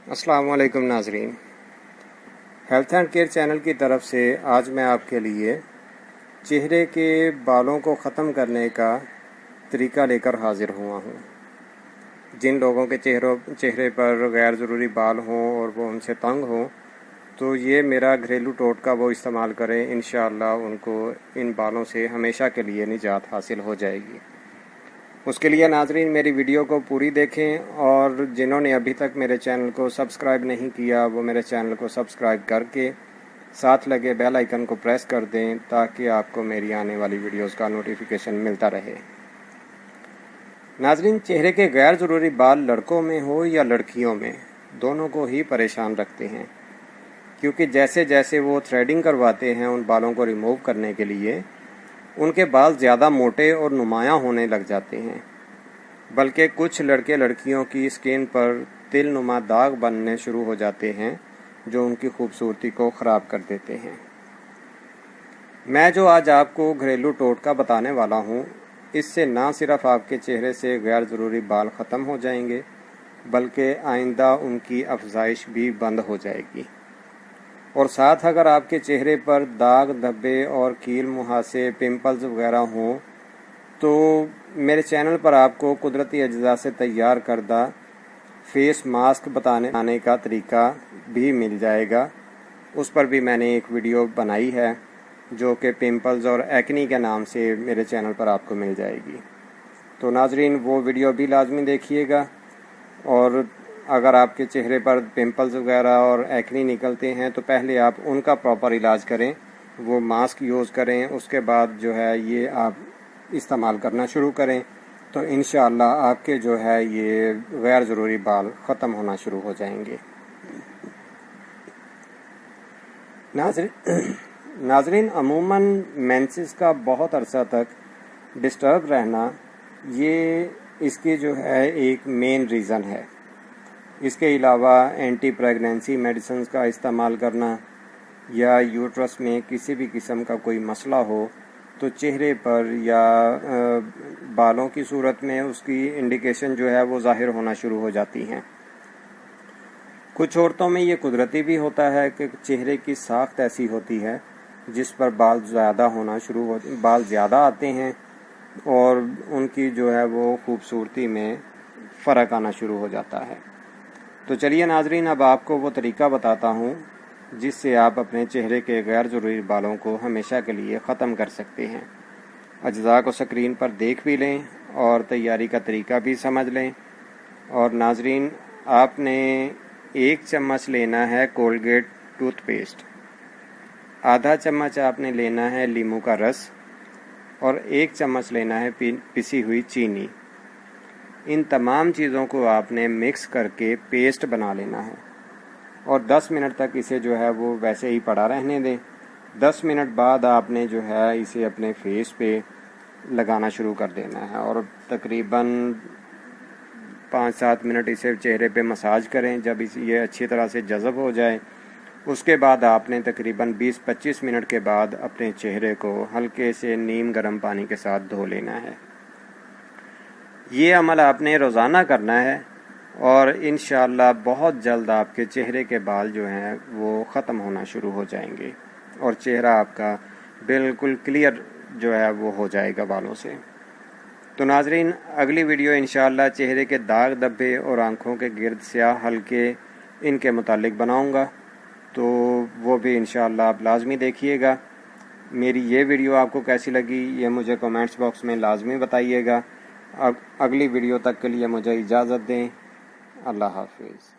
السلام علیکم ناظرین، ہیلتھ اینڈ کیئر چینل کی طرف سے آج میں آپ کے لیے چہرے کے بالوں کو ختم کرنے کا طریقہ لے کر حاضر ہوا ہوں۔ جن لوگوں کے چہرے پر غیر ضروری بال ہوں اور وہ ان سے تنگ ہوں تو یہ میرا گھریلو ٹوٹکا وہ استعمال کریں، انشاءاللہ ان کو ان بالوں سے ہمیشہ کے لیے نجات حاصل ہو جائے گی۔ اس کے لیے ناظرین میری ویڈیو کو پوری دیکھیں، اور جنہوں نے ابھی تک میرے چینل کو سبسکرائب نہیں کیا وہ میرے چینل کو سبسکرائب کر کے ساتھ لگے بیل آئیکن کو پریس کر دیں تاکہ آپ کو میری آنے والی ویڈیوز کا نوٹیفیکیشن ملتا رہے۔ ناظرین، چہرے کے غیر ضروری بال لڑکوں میں ہو یا لڑکیوں میں، دونوں کو ہی پریشان رکھتے ہیں، کیونکہ جیسے جیسے وہ تھریڈنگ کرواتے ہیں ان بالوں کو ریموو کرنے کے لیے، ان کے بال زیادہ موٹے اور نمایاں ہونے لگ جاتے ہیں، بلکہ کچھ لڑکے لڑکیوں کی اسکن پر تل نما داغ بننے شروع ہو جاتے ہیں جو ان کی خوبصورتی کو خراب کر دیتے ہیں۔ میں جو آج آپ کو گھریلو ٹوٹکا بتانے والا ہوں، اس سے نہ صرف آپ کے چہرے سے غیر ضروری بال ختم ہو جائیں گے بلکہ آئندہ ان کی افزائش بھی بند ہو جائے گی، اور ساتھ اگر آپ کے چہرے پر داغ دھبے اور کیل مہاسے پمپلز وغیرہ ہوں تو میرے چینل پر آپ کو قدرتی اجزاء سے تیار کردہ فیس ماسک بتانے کا طریقہ بھی مل جائے گا۔ اس پر بھی میں نے ایک ویڈیو بنائی ہے جو کہ پمپلز اور ایکنی کے نام سے میرے چینل پر آپ کو مل جائے گی، تو ناظرین وہ ویڈیو بھی لازمی دیکھیے گا۔ اور اگر آپ کے چہرے پر پمپلز وغیرہ اور ایکنی نکلتے ہیں تو پہلے آپ ان کا پراپر علاج کریں، وہ ماسک یوز کریں، اس کے بعد جو ہے یہ آپ استعمال کرنا شروع کریں تو انشاءاللہ آپ کے جو ہے یہ غیر ضروری بال ختم ہونا شروع ہو جائیں گے۔ ناظرین، عموماً مینسز کا بہت عرصہ تک ڈسٹرب رہنا یہ اس کی جو ہے ایک مین ریزن ہے۔ اس کے علاوہ اینٹی پریگنینسی میڈیسنز کا استعمال کرنا یا یوٹرس میں کسی بھی قسم کا کوئی مسئلہ ہو تو چہرے پر یا بالوں کی صورت میں اس کی انڈیکیشن جو ہے وہ ظاہر ہونا شروع ہو جاتی ہیں۔ کچھ عورتوں میں یہ قدرتی بھی ہوتا ہے کہ چہرے کی ساخت ایسی ہوتی ہے جس پر بال زیادہ آتے ہیں اور ان کی جو ہے وہ خوبصورتی میں فرق آنا شروع ہو جاتا ہے۔ تو چلیے ناظرین، اب آپ کو وہ طریقہ بتاتا ہوں جس سے آپ اپنے چہرے کے غیر ضروری بالوں کو ہمیشہ کے لیے ختم کر سکتے ہیں۔ اجزاء کو اسکرین پر دیکھ بھی لیں اور تیاری کا طریقہ بھی سمجھ لیں۔ اور ناظرین، آپ نے 1 چمچ لینا ہے کولگیٹ ٹوتھ پیسٹ، آدھا چمچ آپ نے لینا ہے لیموں کا رس، اور 1 چمچ لینا ہے پسی ہوئی چینی۔ ان تمام چیزوں کو آپ نے مکس کر کے پیسٹ بنا لینا ہے، اور 10 منٹ تک اسے جو ہے وہ ویسے ہی پڑا رہنے دیں۔ 10 منٹ بعد آپ نے جو ہے اسے اپنے فیس پہ لگانا شروع کر دینا ہے، اور تقریباً 5-7 منٹ اسے چہرے پہ مساج کریں۔ جب یہ اچھی طرح سے جذب ہو جائے اس کے بعد آپ نے تقریباً 20-25 منٹ کے بعد اپنے چہرے کو ہلکے سے نیم گرم پانی کے ساتھ دھو لینا ہے۔ یہ عمل آپ نے روزانہ کرنا ہے، اور انشاءاللہ بہت جلد آپ کے چہرے کے بال جو ہیں وہ ختم ہونا شروع ہو جائیں گے، اور چہرہ آپ کا بالکل کلیئر جو ہے وہ ہو جائے گا بالوں سے۔ تو ناظرین، اگلی ویڈیو انشاءاللہ چہرے کے داغ دھبے اور آنکھوں کے گرد سیاہ حلقے ان کے متعلق بناؤں گا، تو وہ بھی انشاءاللہ آپ لازمی دیکھیے گا۔ میری یہ ویڈیو آپ کو کیسی لگی یہ مجھے کمنٹس باکس میں لازمی بتائیے گا۔ اگلی ویڈیو تک کے لیے مجھے اجازت دیں۔ اللہ حافظ۔